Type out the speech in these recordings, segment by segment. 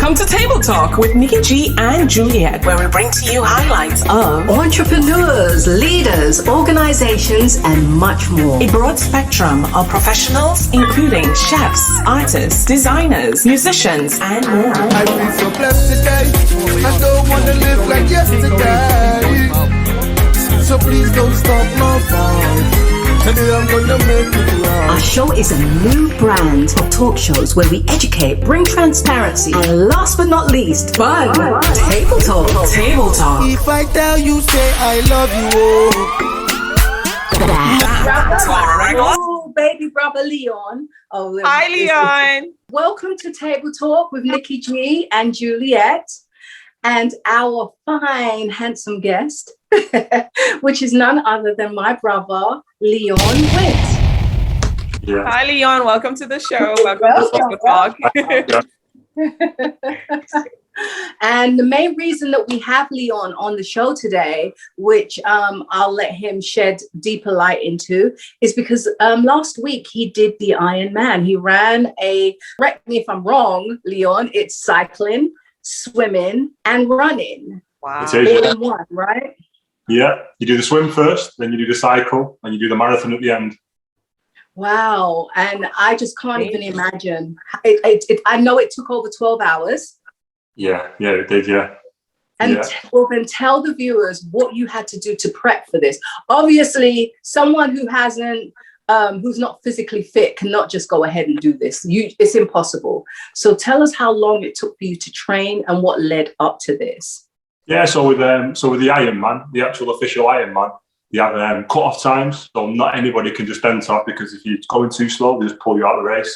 Welcome to Table Talk with Nikki G and Juliette, where we bring to you highlights of entrepreneurs, leaders, organizations, and much more. A broad spectrum of professionals, including chefs, artists, designers, musicians, and more. I feel so blessed today. I don't want to live like yesterday. So please don't stop my vibe. Today I'm gonna make it right. Our show is a new brand of talk shows where we educate, bring transparency, and last but not least, fun. Table Talk. Table Talk. If I tell you, say I love you, That's Lorrell. Oh, baby brother Leon. Oh, Hi, Leon. Welcome to Table Talk with Nikki G and Juliette, and our fine, handsome guest, which is none other than my brother, Leon Wint. Yeah. Hi, Leon. Welcome to the show. Welcome to Talk. And the main reason that we have Leon on the show today, which I'll let him shed deeper light into, is because last week he did the Ironman. He ran correct me if I'm wrong, Leon, it's cycling, swimming, and running. Wow. It is, All yeah. in one, right? Yeah, you do the swim first, then you do the cycle, and you do the marathon at the end. Wow. And I just can't even imagine. I know it took over 12 hours. Yeah, it did, yeah. And Yeah. well, then tell the viewers what you had to do to prep for this. Obviously, someone who hasn't, who's not physically fit cannot just go ahead and do this. It's impossible. So tell us how long it took for you to train and what led up to this. Yeah, so with the Ironman, the actual official Ironman, you have cut-off times. So not anybody can just enter, because if you're going too slow, they just pull you out of the race.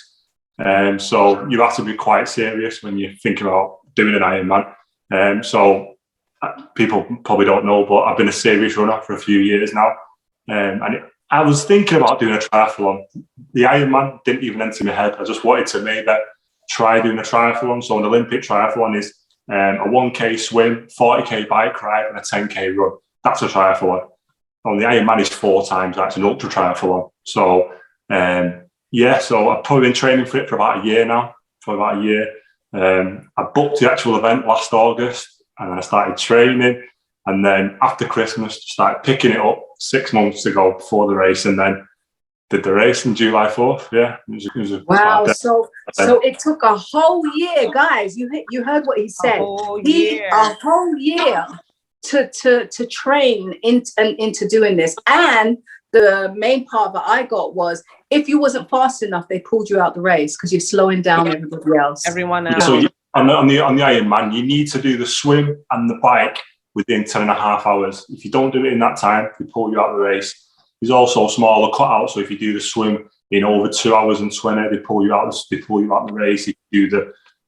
So you have to be quite serious when you're thinking about doing an Ironman. So people probably don't know, but I've been a serious runner for a few years now. I was thinking about doing a triathlon. The Ironman didn't even enter my head. I just wanted to maybe try doing a triathlon. So an Olympic triathlon is a 1K swim, 40K bike ride, and a 10K run. That's a triathlon. And the Ironman is 4 times that. It's an ultra triathlon. So so I've probably been training for it for about a year now. I booked the actual event last August, and then I started training. And then after Christmas, started picking it up 6 months ago before the race, and then did the race on July 4th. Yeah. It was Wow. So it took a whole year, guys. You heard what he said. A whole year to train into doing this. And the main part that I got was, if you wasn't fast enough, they pulled you out the race because you're slowing down everybody else. Everyone else. So on the Ironman, you need to do the swim and the bike within 10.5 hours. If you don't do it in that time, they pull you out of the race. There's also smaller cutouts. So if you do the swim in over 2 hours and 20, they pull you out of the race. If you do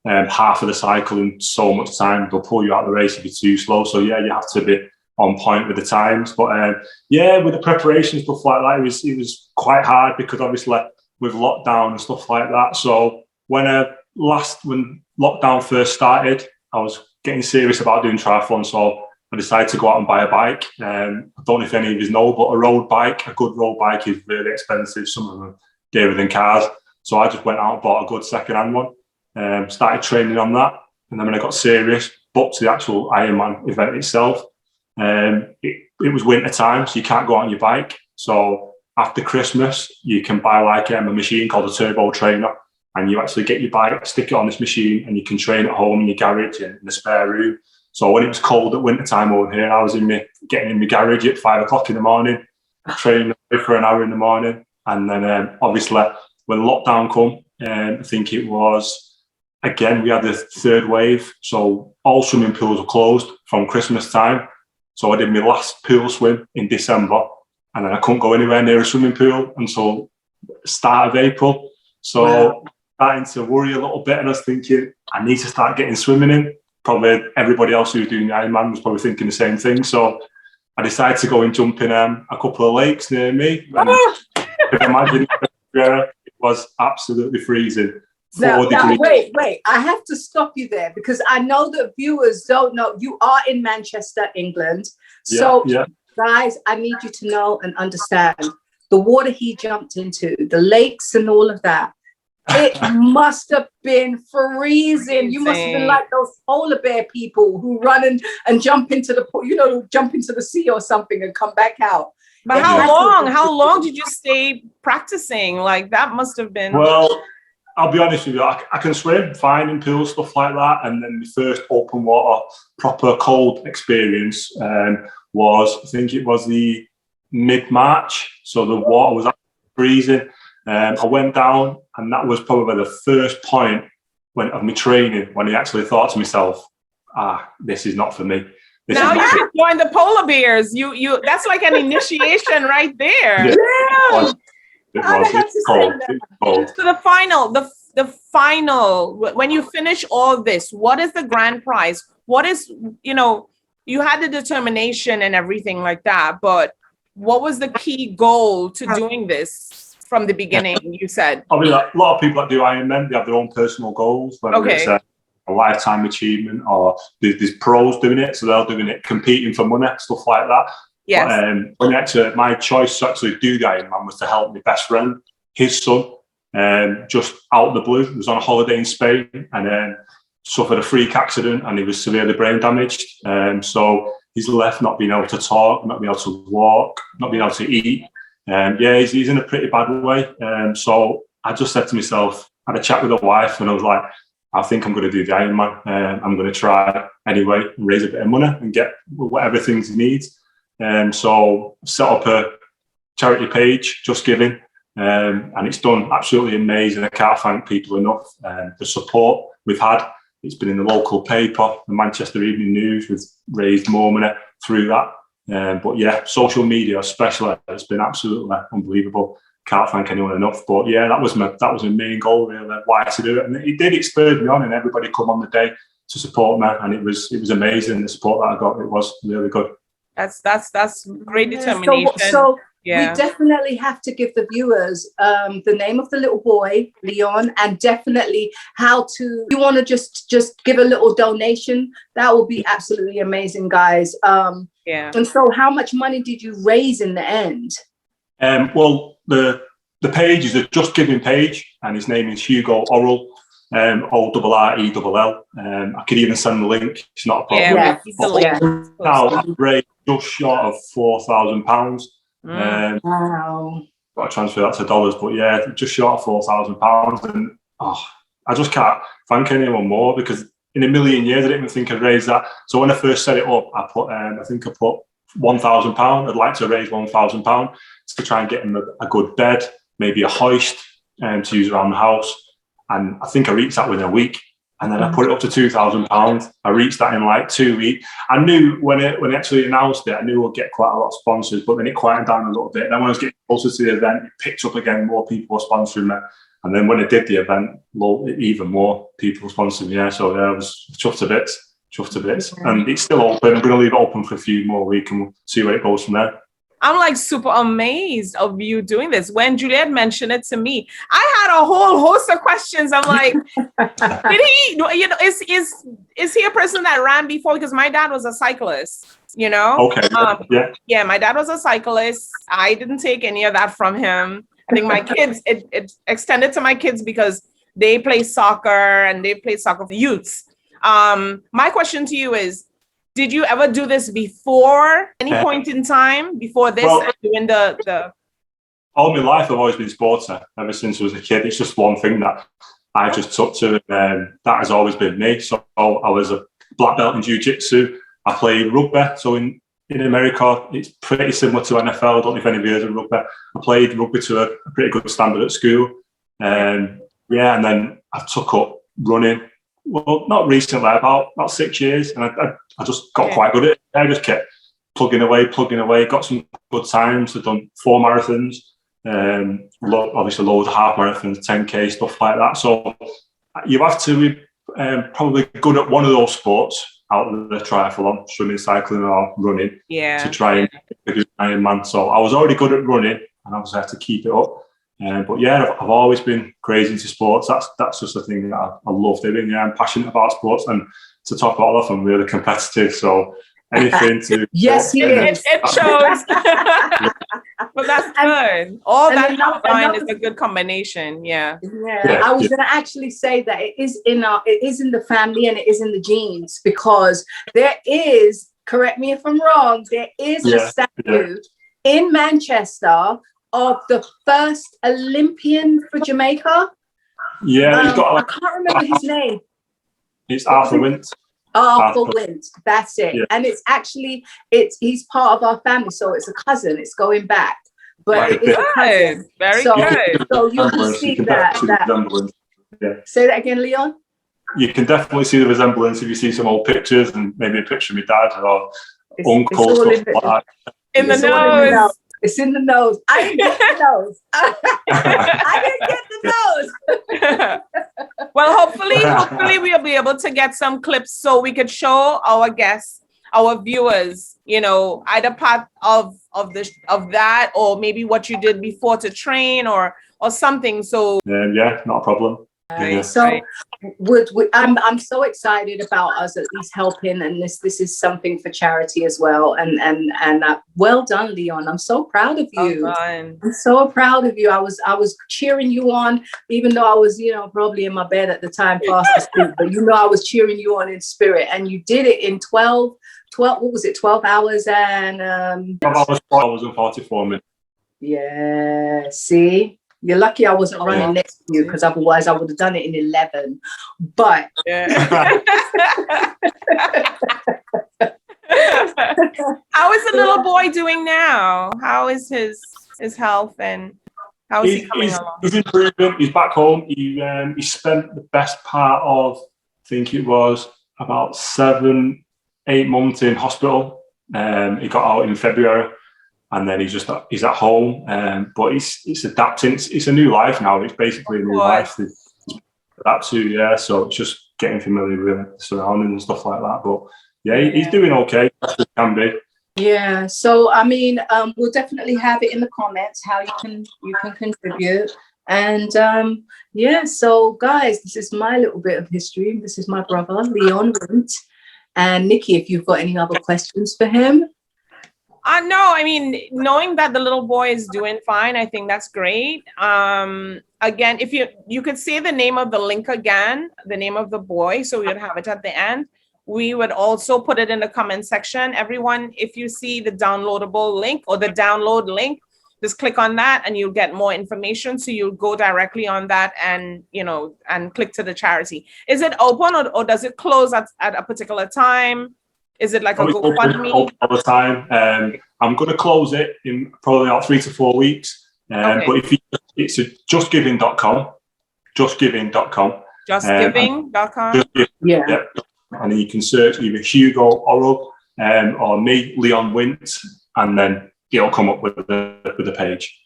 the half of the cycle in so much time, they'll pull you out of the race if you're too slow. So yeah, you have to be on point with the times. But with the preparation, stuff like that, it was quite hard, because obviously with lockdown and stuff like that. So when lockdown first started, I was getting serious about doing triathlon. So I decided to go out and buy a bike. I don't know if any of you know, but a good road bike is really expensive. Some of them dearer than cars. So I just went out and bought a good second-hand one. Started training on that. And then when I got serious, booked the actual Ironman event itself. It was winter time, so you can't go out on your bike. So after Christmas, you can buy like a machine called a turbo trainer, and you actually get your bike, stick it on this machine, and you can train at home in your garage in the spare room. So when it was cold at winter time over here, I was getting in my garage at 5 o'clock in the morning, training for an hour in the morning. And then obviously when lockdown come, I think it was, again, we had the third wave. So all swimming pools were closed from Christmas time. So I did my last pool swim in December, and then I couldn't go anywhere near a swimming pool until start of April. So starting to worry a little bit, and I was thinking, I need to start getting swimming in. Probably everybody else who was doing the Ironman was probably thinking the same thing. So I decided to go and jump in a couple of lakes near me. And if you imagine, it was absolutely freezing. Now, wait. I have to stop you there, because I know that viewers don't know. You are in Manchester, England. So, guys, I need you to know and understand the water he jumped into, the lakes and all of that. It must have been freezing. You must have been like those polar bear people who run and jump into the sea or something and come back out. But how long did you stay practicing? Like, that must have been... Well, I'll be honest with you, I can swim fine in pools, stuff like that. And then the first open water, proper cold experience was, I think it was the mid-March. So the water was freezing. I went down, and that was probably the first point of my training when I actually thought to myself, this is not for me. Now you should join the polar bears. You that's like an initiation right there. Yeah. It's cold. So the final, when you finish all this, what is the grand prize? What is, you had the determination and everything like that, but what was the key goal to doing this from the beginning, you said? I mean, a lot of people that do Ironman, they have their own personal goals, whether it's a lifetime achievement or there's pros doing it, so they're doing it, competing for money, stuff like that. Yes. But, my choice to actually do the Ironman was to help my best friend, his son, just out of the blue. He was on a holiday in Spain and suffered a freak accident, and he was severely brain damaged. So he's left not being able to talk, not being able to walk, not being able to eat. He's in a pretty bad way. So I just said to myself, I had a chat with a wife, and I was like, I think I'm going to do the Ironman. I'm going to try anyway and raise a bit of money and get whatever things he needs. So set up a charity page, Just Giving, and it's done absolutely amazing. I can't thank people enough. The support we've had, it's been in the local paper, the Manchester Evening News. We've raised more money through that. But yeah, social media especially, it's been absolutely unbelievable. Can't thank anyone enough. But yeah, that was my main goal, really, why to do it. And it spurred me on, and everybody come on the day to support me, and it was amazing, the support that I got. It was really good. That's great determination. So we definitely have to give the viewers the name of the little boy, Leon, and definitely you want to just give a little donation. That will be absolutely amazing, guys. And so how much money did you raise in the end? Well, the page is a Just Giving page, and his name is Hugo Orrell, ORRELL. I could even send the link. It's not a problem. Now I've raised just short of £4,000. Wow. Got to transfer that to dollars, but yeah, just short of £4,000. And I just can't thank anyone more, because in a million years I didn't even think I'd raise that. So when I first set it up, I put £1,000. I'd like to raise £1,000 to try and get him a good bed, maybe a hoist to use around the house. And I think I reached that within a week. And then I put it up to £2,000. I reached that in like 2 weeks. I knew when it actually announced it, I knew we'll get quite a lot of sponsors, but then it quieted down a little bit. Then when I was getting closer to the event, it picked up again, more people were sponsoring me. And then when I did the event, even more people were sponsoring me. Yeah, so yeah, I was chuffed to bits. And it's still open. I'm going to leave it open for a few more weeks, and we'll see where it goes from there. I'm like super amazed of you doing this. When Juliette mentioned it to me, I had a whole host of questions. I'm like, did he, is he a person that ran before? Because my dad was a cyclist, Okay. Yeah, my dad was a cyclist. I didn't take any of that from him. I think my kids, it extended to my kids because they play soccer, and they play soccer for youths. My question to you is, did you ever do this before any point in time before this? Doing the all my life I've always been sporty ever since I was a kid. It's just one thing that I just took to, and that has always been me. So I was a black belt in jiu-jitsu. I played rugby. So in America, it's pretty similar to NFL. I don't know if any of you heard of rugby. I played rugby to a pretty good standard at school. And then I took up running. Well, not recently, about 6 years, and I just got quite good at it. I just kept plugging away, got some good times. I've done 4 marathons, obviously loads of half marathons, 10K, stuff like that. So you have to be probably good at one of those sports out of the triathlon, swimming, cycling or running, to try and be an Ironman. So I was already good at running, and obviously I had to keep it up. But yeah, I've always been crazy into sports. That's just a thing that I love doing. Yeah, I'm passionate about sports, and to top it all off, I'm really competitive. So anything to. Yes, he is. It shows. But that's good. All that combined is a good combination. Yeah. I was going to actually say that it is in the family and it is in the genes, because there is, correct me if I'm wrong, there is a statue in Manchester of the first Olympian for Jamaica. Yeah, he's got. I can't remember his name. It's Arthur Wint. Arthur Wint, that's it. Yeah. And it's actually he's part of our family, so it's a cousin. It's going back, but it is a cousin. Very good. So you can see that. Yeah. Say that again, Leon. You can definitely see the resemblance if you see some old pictures and maybe a picture of my dad or uncle, stuff like that. In the nose. It's in the nose. I didn't get the nose. I didn't get the nose. Well, hopefully we'll be able to get some clips so we could show our guests, our viewers, either part of that, or maybe what you did before to train or something. So not a problem. So I'm so excited about us at least helping, and this is something for charity as well. And well done, Leon. I'm so proud of you. I'm so proud of you. I was cheering you on, even though I was probably in my bed at the time, fast asleep. But I was cheering you on in spirit, and you did it in 12. What was it? 12 hours and 12 hours and 44 minutes. Yeah. See. You're lucky I wasn't running next to you, because otherwise I would have done it in 11. But how is the little boy doing now? How is his health, and how is he coming along? He's improving. He's back home. He spent the best part of, I think it was about 7-8 months in hospital. He got out in February. And then he's at home, but he's adapting. It's a new life now. It's basically a new life. So it's just getting familiar with the surroundings and stuff like that. But he's doing okay, as it can be. Yeah. So I mean, we'll definitely have it in the comments how you can contribute. And so guys, this is my little bit of history. This is my brother Leon Wint, and Nikki, if you've got any other questions for him. No, I mean, knowing that the little boy is doing fine, I think that's great. Again, if you could say the name of the link again, the name of the boy, so we would have it at the end. We would also put it in the comment section. Everyone, if you see the downloadable link or the download link, just click on that and you'll get more information. So you'll go directly on that and click to the charity. Is it open or does it close at a particular time? Is it like a GoFundMe? All the time. I'm going to close it in probably about 3 to 4 weeks. But it's justgiving.com. Justgiving.com. Justgiving.com. Yeah. And then you can search either Hugo Orrell or me, Leon Wint, and then it'll come up with the page.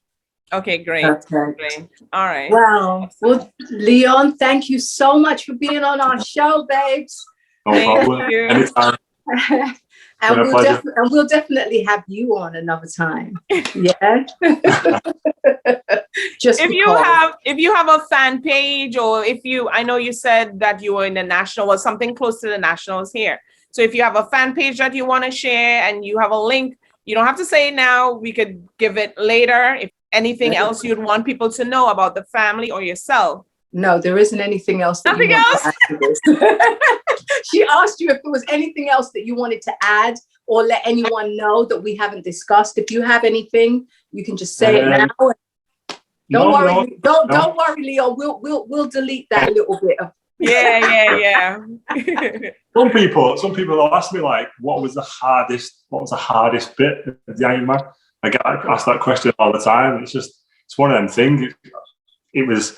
Okay, great. Great. All right. Wow. Well, Leon, thank you so much for being on our show, babes. No problem. Anytime. And we'll definitely have you on another time. Yeah. Just if you have a fan page, or I know you said that you were in the national or something close to the nationals here. So if you have a fan page that you want to share and you have a link, you don't have to say it now. We could give it later. If anything else you'd want people to know about the family or yourself. No, there isn't anything else. Nothing else? She asked you if there was anything else that you wanted to add or let anyone know that we haven't discussed. If you have anything, you can just say it now. Don't worry, Leo. We'll delete that little bit of. Yeah. Some people will ask me like, what was the hardest bit of the Ironman? I get asked that question all the time. It's one of them things. It was.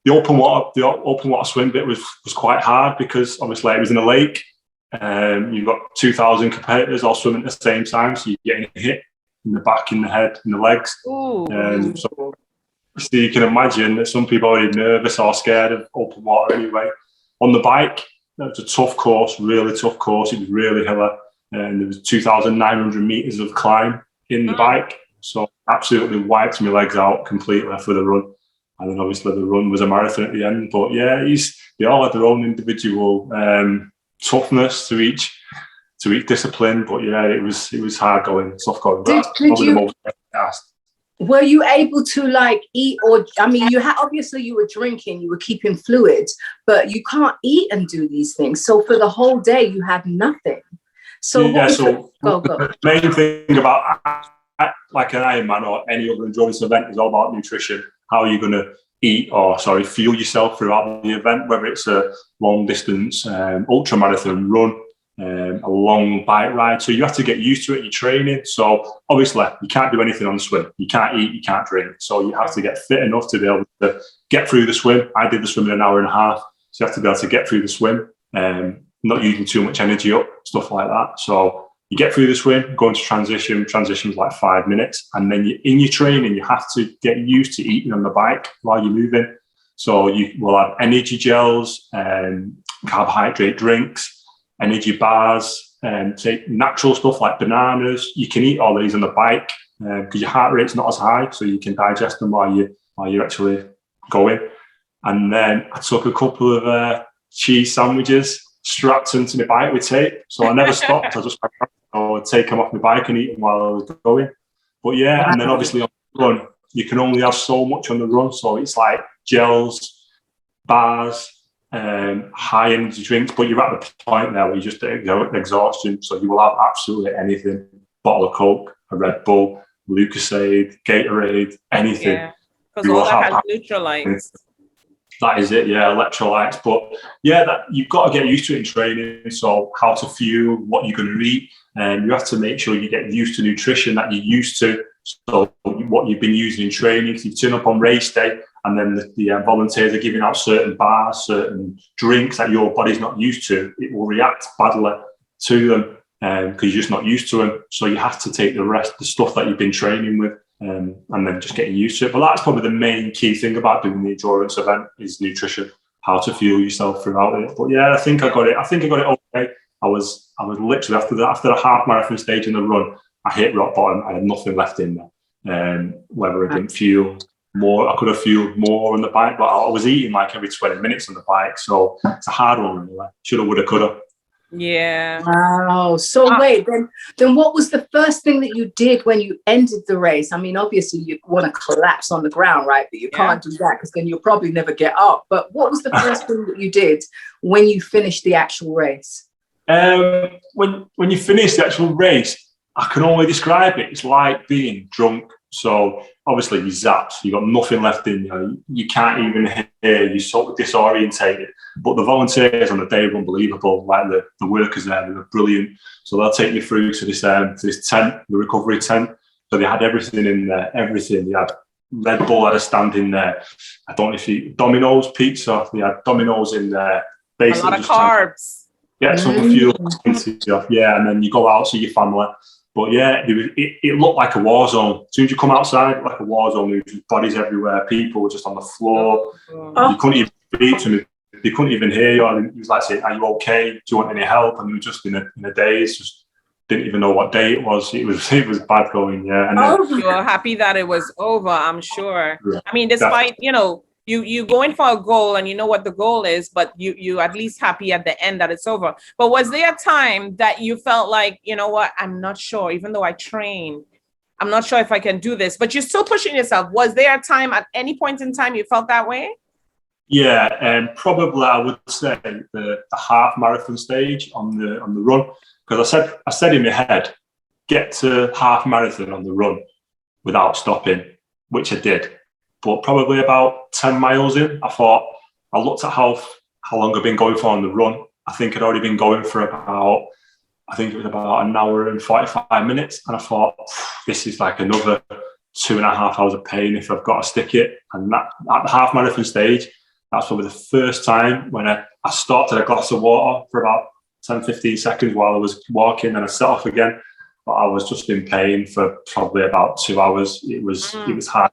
The open water swim bit was quite hard because obviously it was in a lake. You've got 2,000 competitors all swimming at the same time, so you're getting hit in the back, in the head, in the legs. So you can imagine that some people are nervous or scared of open water anyway. On the bike, it was a tough course, really tough course. It was really hilly, and there was 2,900 meters of climb in the bike. So absolutely wiped my legs out completely for the run. And then obviously the run was a marathon at the end. But yeah, they all had their own individual toughness to each to eat discipline. But yeah, it was hard going, tough going. Were you able to like eat, or I mean, obviously you were drinking, you were keeping fluids, but you can't eat and do these things. So for the whole day, you had nothing. So yeah, go. The main thing about like an Ironman or any other endurance event is all about nutrition. How are you going to eat fuel yourself throughout the event, whether it's a long distance ultra marathon run, a long bike ride. So you have to get used to it in your training. So obviously you can't do anything on the swim. You can't eat, you can't drink. So you have to get fit enough to be able to get through the swim. I did the swim in an hour and a half. So you have to be able to get through the swim, not using too much energy up, stuff like that. So you get through the swim, go into transition. Transition is like 5 minutes. And then in your training, you have to get used to eating on the bike while you're moving. So you will have energy gels, carbohydrate drinks, energy bars, take natural stuff like bananas. You can eat all these on the bike because your heart rate's not as high, so you can digest them while you're actually going. And then I took a couple of cheese sandwiches, strapped into my bike with tape, so I never stopped. I would take them off my bike and eat them while I was going. But yeah, and then obviously on the run, you can only have so much on the run, so it's like gels, bars, high energy drinks, but you're at the point there where you just exhaustion, so you will have absolutely anything: bottle of Coke, a Red Bull, Lucasade, Gatorade, anything. Yeah, because all that has electrolytes. That is it, yeah, electrolytes. But yeah, that you've got to get used to it in training. So how to fuel, what you're going to eat, and you have to make sure you get used to nutrition that you're used to. So what you've been using in training, if you turn up on race day, and then the volunteers are giving out certain bars, certain drinks that your body's not used to, it will react badly to them because you're just not used to them. So you have to take the stuff that you've been training with and then just getting used to it. But that's probably the main key thing about doing the endurance event is nutrition, how to fuel yourself throughout it. But yeah, I think I got it. Okay. I was literally after the half marathon stage in the run, I hit rock bottom. I had nothing left in there. Whether I didn't fuel more, I could have fueled more on the bike, but I was eating like every 20 minutes on the bike. So it's a hard one, really. Shoulda, woulda, coulda. Yeah. Wow. So wait, then what was the first thing that you did when you ended the race? I mean, obviously you want to collapse on the ground, right? But you can't do that because then you'll probably never get up. But what was the first thing that you did when you finished the actual race? When you finish the actual race, I can only describe it. It's like being drunk. So obviously you zapped, you got nothing left in you. You can't even hear. You're sort of disorientated. But the volunteers on the day were unbelievable. Like the workers there, they were brilliant. So they'll take you through to this tent, the recovery tent. So they had everything in there. Everything. They had Red Bull had a stand in there. I don't know if Domino's pizza. They had Domino's in there. Basically, a lot of carbs. Get some fuel into you. Yeah, and then you go out, see your family. But yeah, it looked like a war zone. As soon as you come outside, like a war zone, there was bodies everywhere. People were just on the floor. You couldn't even speak to them. They couldn't even hear you. And he was like saying, "Are you okay? Do you want any help?" And they were just in a daze, just didn't even know what day it was. It was bad going. Yeah. And then, you were happy that it was over, I'm sure. Yeah, I mean, despite you going for a goal and you know what the goal is, but you at least happy at the end that it's over. But was there a time that you felt like, you know what, I'm not sure, even though I train, I'm not sure if I can do this, but you're still pushing yourself. Was there a time at any point in time you felt that way? Yeah, and probably I would say the half marathon stage on the run, because I said in my head, get to half marathon on the run without stopping, which I did. But probably about 10 miles in, I looked at how long I've been going for on the run. I think I'd already been going for about an hour and 45 minutes. And I thought, this is like another 2.5 hours of pain if I've got to stick it. And that, at the half marathon stage, that's probably the first time when I stopped at a glass of water for about 10, 15 seconds while I was walking, and I set off again. But I was just in pain for probably about 2 hours. It was hard.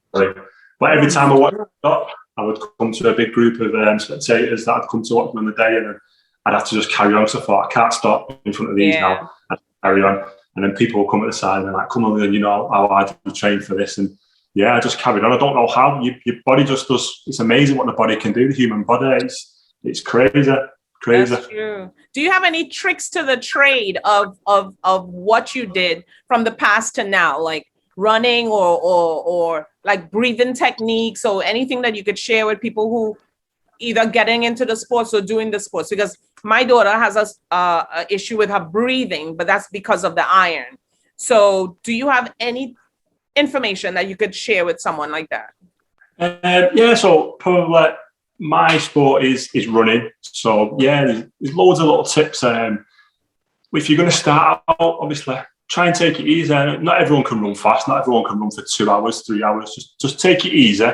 But every time I watched it, I would come to a big group of spectators that had come to watch me on the day, and I'd have to just carry on. So I thought, I can't stop in front of these now. I'd carry on. And then people will come at the side and they're like, come on, Leon, you know how hard you train for this. And yeah, I just carried on. I don't know how. Your body just does. It's amazing what the body can do, the human body. It's crazy. Crazy. That's true. Do you have any tricks to the trade of what you did from the past to now, like running or like breathing techniques, or anything that you could share with people who either getting into the sports or doing the sports? Because my daughter has a issue with her breathing, but that's because of the iron. So do you have any information that you could share with someone like that? Yeah, so probably my sport is running. So yeah, there's loads of little tips. If you're going to start out, obviously, try and take it easy. Not everyone can run fast. Not everyone can run for 2 hours, 3 hours. Just take it easy,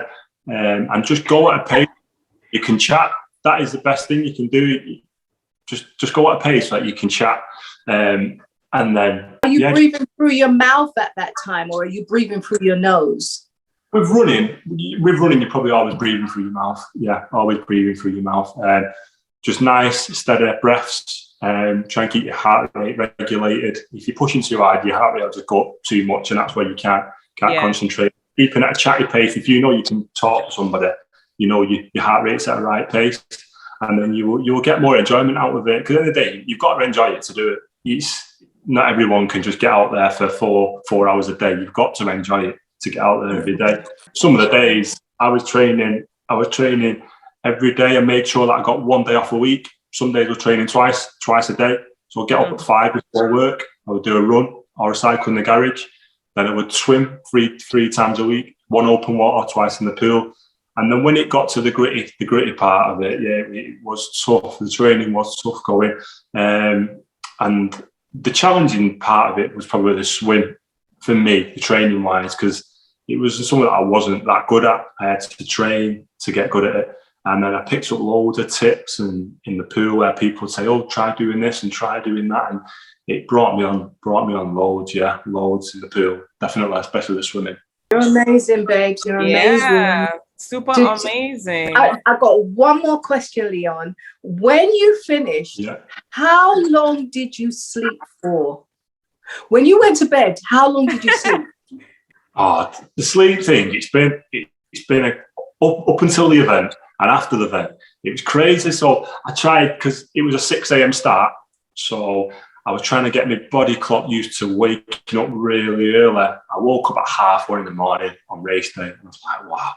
and just go at a pace. You can chat. That is the best thing you can do. Just go at a pace that you can chat. And then, are you breathing through your mouth at that time, or are you breathing through your nose? With running, you're probably always breathing through your mouth. Yeah, always breathing through your mouth. Just nice, steady breaths. Try and keep your heart rate regulated. If you're pushing too hard, your heart rate will just go up too much, and that's where you can't concentrate. Keeping at a chatty pace. If you know you can talk to somebody, you know your heart rate's at the right pace, and then you will get more enjoyment out of it. Because at the end of the day, you've got to enjoy it to do it. Not everyone can just get out there for four hours a day. You've got to enjoy it to get out there every day. Some of the days I was training every day and made sure that I got 1 day off a week. Some days I was training twice a day. So I'd get up at 5 before work. I would do a run or a cycle in the garage. Then I would swim three times a week, 1 open water, twice in the pool. And then when it got to the gritty part of it, it was tough. The training was tough going. And the challenging part of it was probably the swim for me, the training wise, because it was something that I wasn't that good at. I had to train to get good at it. And then I picked up loads of tips and in the pool where people would say, oh, try doing this and try doing that. And it brought me on loads in the pool. Definitely, especially the swimming. You're amazing, babes. You're amazing. Super amazing. I got one more question, Leon. When you finished, how long did you sleep for? When you went to bed, how long did you sleep? The sleep thing, it's been up until the event and after the event. It was crazy. So I tried, because it was a 6 a.m. start. So I was trying to get my body clock used to waking up really early. I woke up at 1:30 in the morning on race day. And I was like, wow,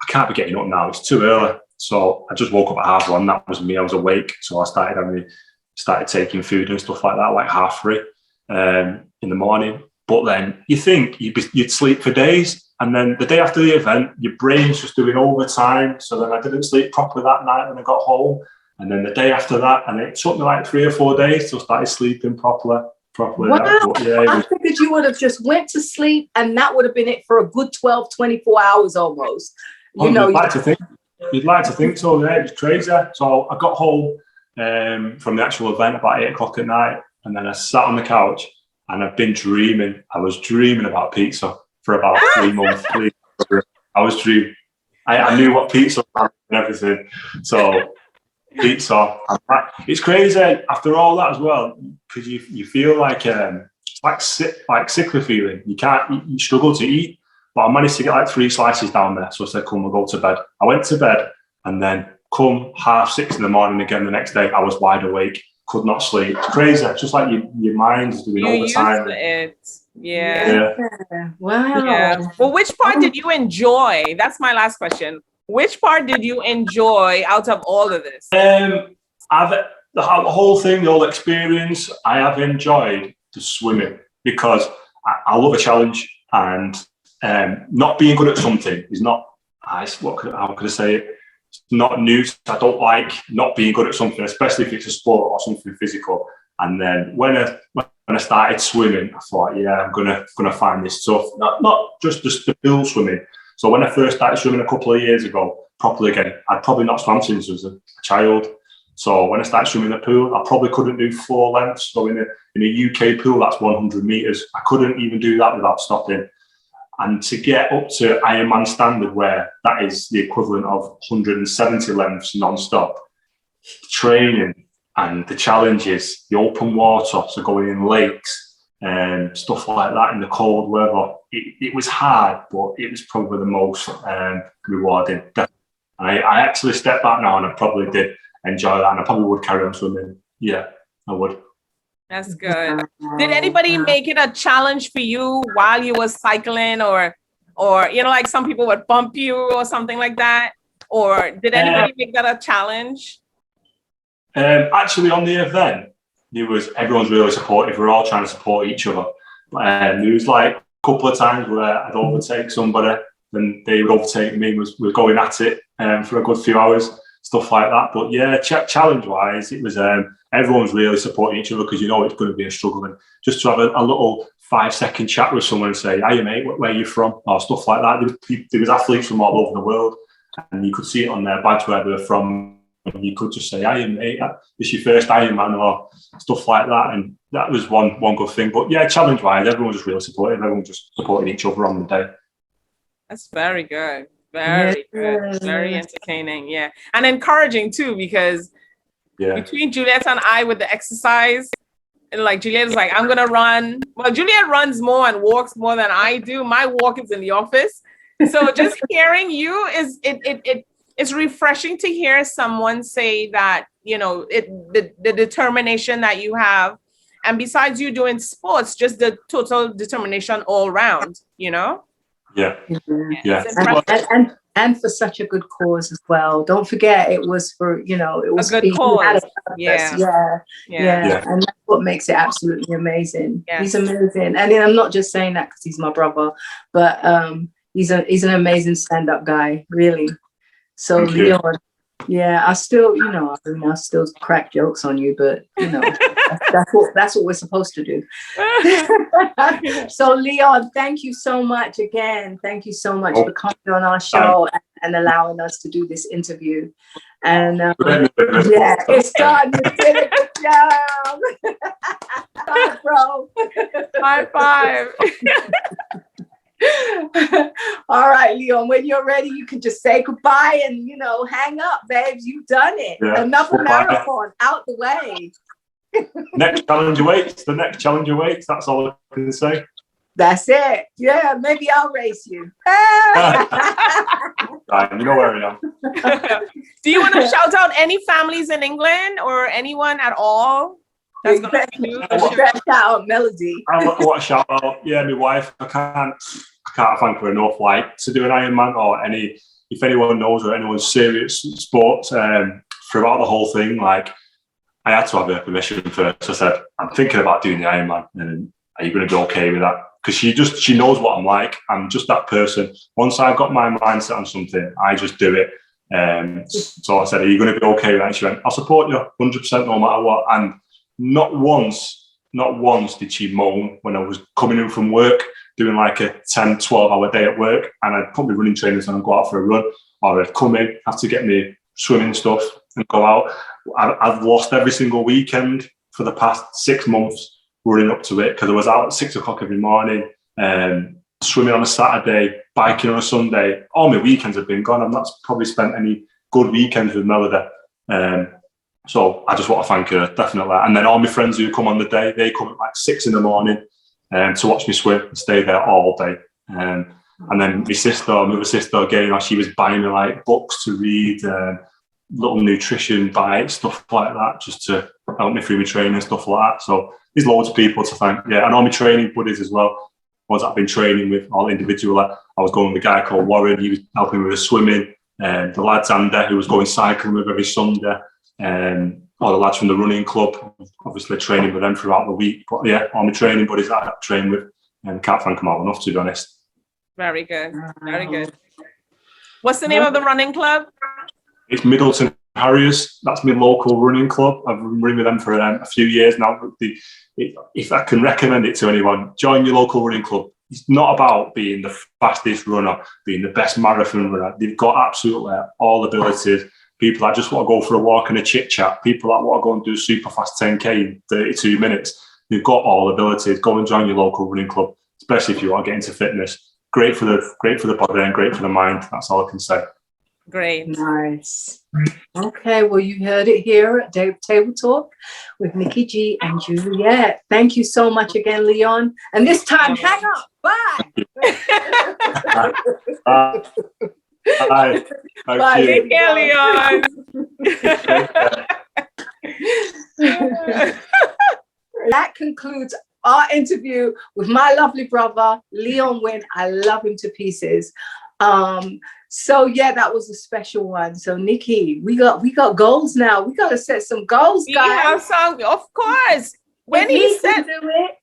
I can't be getting up now. It's too early. So I just woke up at 1:30. That was me. I was awake. So I started taking food and stuff like that, like 3:30 in the morning. But then you think you'd sleep for days. And then the day after the event, your brain's just doing overtime. So then I didn't sleep properly that night when I got home. And then the day after that, and it took me like 3 or 4 days to start sleeping properly. Wow. I figured you would have just went to sleep and that would have been it for a good 12, 24 hours almost. You'd like to think so. Yeah, it was crazy. So I got home from the actual event about 8 o'clock at night, and then I sat on the couch and I've been dreaming. I was dreaming about pizza for about 3 months. I was dreaming. I knew what pizza was and everything. So pizza. It's crazy after all that as well, because you feel like sickly feeling. You struggle to eat. But I managed to get like 3 slices down there. So I said, come, we'll go to bed. I went to bed, and then come 6:30 in the morning again the next day, I was wide awake, could not sleep. It's crazy. It's just like your mind's doing overtime. Yeah. Wow. Yeah. Well, which part did you enjoy? That's my last question. Which part did you enjoy out of all of this? The whole thing, the whole experience, I have enjoyed the swimming, because I love a challenge, and not being good at something is not, how could I say it? It's not new. I don't like not being good at something, especially if it's a sport or something physical. And then when I started swimming, I thought, I'm gonna find this tough. Not just the pool swimming. So when I first started swimming a couple of years ago, properly again, I'd probably not swam since I was a child. So when I started swimming in the pool, I probably couldn't do 4 lengths. So in a UK pool, that's 100 meters. I couldn't even do that without stopping. And to get up to Ironman standard, where that is the equivalent of 170 lengths non-stop, training and the challenges, the open water, so going in lakes and stuff like that in the cold weather, it was hard, but it was probably the most rewarding. And I actually stepped back now, and I probably did enjoy that. And I probably would carry on swimming. Yeah, I would. That's good. Did anybody make it a challenge for you while you were cycling, or like some people would bump you or something like that? Or did anybody make that a challenge? Actually, on the event, everyone's really supportive. We're all trying to support each other. There was like a couple of times where I'd overtake somebody, and they would overtake me. We're going at it for a good few hours, stuff like that. But yeah, challenge-wise, it was everyone's really supporting each other, because it's going to be a struggle. And just to have a little 5-second chat with someone and say, "Hiya, mate, where are you from?" or stuff like that. There was athletes from all over the world, and you could see it on their badge where they were from. And you could just say, "Hiya, mate, this your first Ironman," or stuff like that. And that was one good thing. But yeah, challenge-wise, everyone was just really supportive. Everyone just supporting each other on the day. That's very good. Very good. Very entertaining. Yeah. And encouraging too, because between Juliette and I with the exercise, and like Juliette is like, "I'm going to run." Well, Juliette runs more and walks more than I do. My walk is in the office. So just hearing you it's refreshing to hear someone say that, the determination that you have. And besides you doing sports, just the total determination all round, Yeah. And for such a good cause as well. Don't forget, it was for, it was a good cause. Yeah. And that's what makes it absolutely amazing. Yes. He's amazing. And I'm not just saying that because he's my brother, but he's an amazing stand-up guy, really. So Leon, I still, I still crack jokes on you, but that's what we're supposed to do. So Leon, thank you so much again. Thank you so much for coming on our show and allowing us to do this interview. And it's done. You did a good job. Bye, bro. High five. All right, Leon, when you're ready, you can just say goodbye and, hang up, babes. You've done it. Yeah. Another marathon out the way. Next challenge awaits. The next challenge awaits. That's all I can say. That's it. Yeah, maybe I'll race you. Right, you know where I am. Do you want to shout out any families in England or anyone at all? That's going to be shout out Melody. I want to shout out, my wife. I can't thank her enough. Like, to do an Ironman or if anyone knows or anyone's serious sports throughout the whole thing, like, I had to have her permission first. I said, "I'm thinking about doing the Ironman, and are you going to be okay with that?" Because she knows what I'm like. I'm just that person. Once I've got my mindset on something, I just do it. So I said, "Are you going to be okay with that?" And she went, "I'll support you 100% no matter what." And not once did she moan when I was coming in from work, doing like a 10, 12-hour day at work, and I'd put my running trainers on and go out for a run, or I'd come in, have to get me swimming stuff and go out. I've lost every single weekend for the past 6 months running up to it, because I was out at 6 o'clock every morning, swimming on a Saturday, biking on a Sunday. All my weekends have been gone. I've not probably spent any good weekends with Melody. So I just want to thank her, definitely. And then all my friends who come on the day, they come at like 6 in the morning to watch me swim and stay there all day. And then my other sister, again, she was buying me like books to read, little nutrition bites, stuff like that, just to help me through my training, stuff like that. So there's loads of people to thank. Yeah, and all my training buddies as well, ones that I've been training with, all individually. I was going with a guy called Warren, he was helping me with the swimming. The lads Andy, who was going cycling with every Sunday. All the lads from the running club, obviously training with them throughout the week. But yeah, all my training buddies that I train with, and can't thank them all enough, to be honest. Very good. Very good. What's the name of the running club? It's Middleton Harriers. That's my local running club. I've been running with them for a few years now. If I can recommend it to anyone, join your local running club. It's not about being the fastest runner, being the best marathon runner. They've got absolutely all abilities. People that just want to go for a walk and a chit chat. People that want to go and do super fast 10K in 32 minutes. They've got all abilities. Go and join your local running club, especially if you want to get into fitness. Great for the body and great for the mind. That's all I can say. Great. Nice. Okay, well, you heard it here at Table Talk with Nikki G and Juliette. Thank you so much again, Leon. And this time, hang up. Bye. Bye. Bye. Take care, Leon. That concludes our interview with my lovely brother, Leon Wint. I love him to pieces. So yeah, that was a special one. So Nikki, we got goals now. We got to set some goals, guys. We have some, of course. When he said, do it.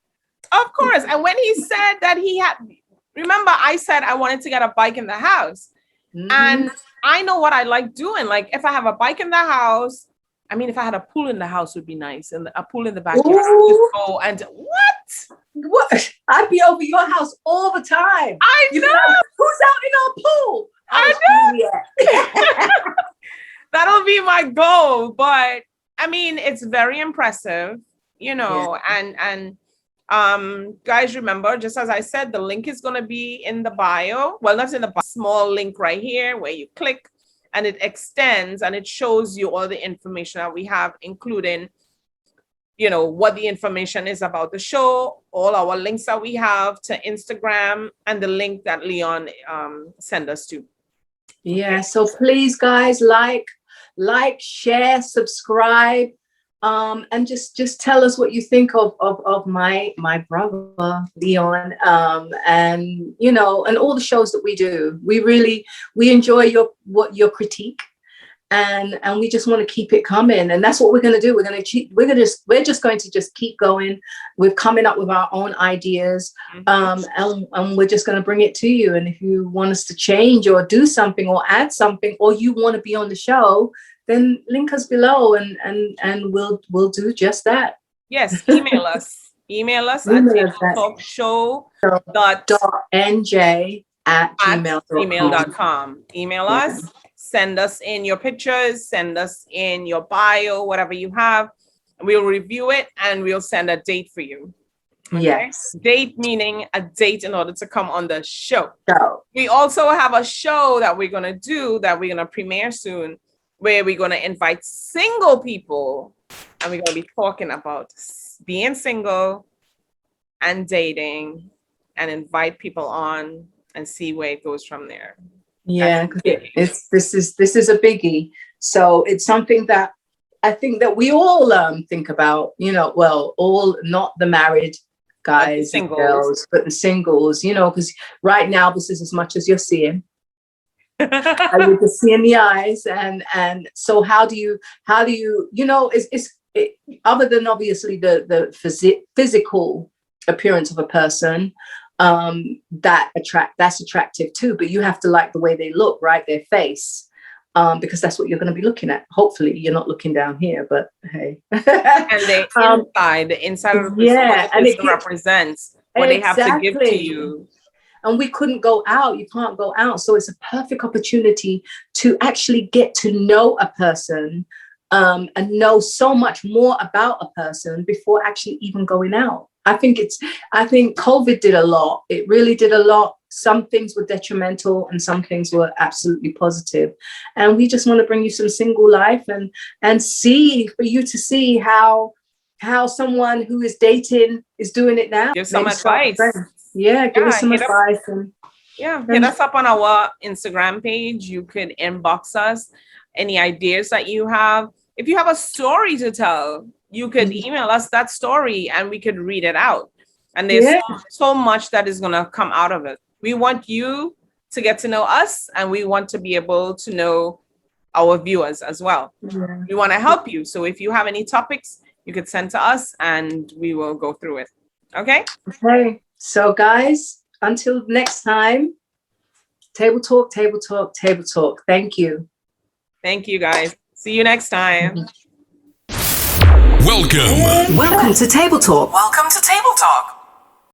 of course, and when he said that he had, remember I said I wanted to get a bike in the house. Mm-hmm. And I know what I like doing. Like if I have a bike in the house, I mean, if I had a pool in the house would be nice, and a pool in the backyard. Ooh. Go and What? I'd be over your house all the time. I know. Who's out in our pool? I know. That'll be my goal. But I mean, it's very impressive, you know, and guys, remember, just as I said, the link is going to be in the bio. Well, not in the bio, small link right here where you click and it extends and it shows you all the information that we have, including, you know, what the information is about the show, all our links that we have to Instagram, and the link that Leon sent us to. Yeah, so please, guys, like, share, subscribe, and just tell us what you think of my brother Leon, and you know, and all the shows that we do. We enjoy your critique, and we just want to keep it coming, and that's what we're going to do. We're just going to keep going. We're coming up with our own ideas, and we're just going to bring it to you. And if you want us to change or do something or add something, or you want to be on the show, then link us below, and we'll do just that. Yes, email us. Email us at tabletalkshow.nj at gmail.com. Email us. Send us in your pictures. Send us in your bio, whatever you have. We'll review it and we'll send a date for you. Okay? Yes. Date meaning a date in order to come on the show. We also have a show that we're going to do that we're going to premiere soon, where we're going to invite single people, and we're going to be talking about being single and dating, and invite people on and see where it goes from there. Yeah, this is a biggie. So it's something that I think that we all think about, you know, well, all, not the married guys and girls, but the singles, you know, because right now this is as much as you're seeing. And you can see in the eyes, and so how do you you know, other than obviously the physical appearance of a person, that's attractive too, but you have to like the way they look, right, their face, because that's what you're going to be looking at. Hopefully you're not looking down here, but hey. And the inside of the person, and it represents what they have to give to you. And we couldn't go out. You can't go out. So it's a perfect opportunity to actually get to know a person, and know so much more about a person before actually even going out. I think COVID did a lot. It really did a lot. Some things were detrimental and some things were absolutely positive. And we just want to bring you some single life and for you to see how someone who is dating is doing it now. Give some advice. Yeah, give us some advice. Hit us up on our Instagram page. You could inbox us any ideas that you have. If you have a story to tell, you could email us that story and we could read it out. And there's so much that is going to come out of it. We want you to get to know us, and we want to be able to know our viewers as well. Yeah. We want to help you. So if you have any topics, you could send to us and we will go through it. Okay. So guys, until next time, table talk, table talk, table talk. Thank you. Thank you, guys. See you next time. Welcome to Table Talk. Welcome to Table Talk.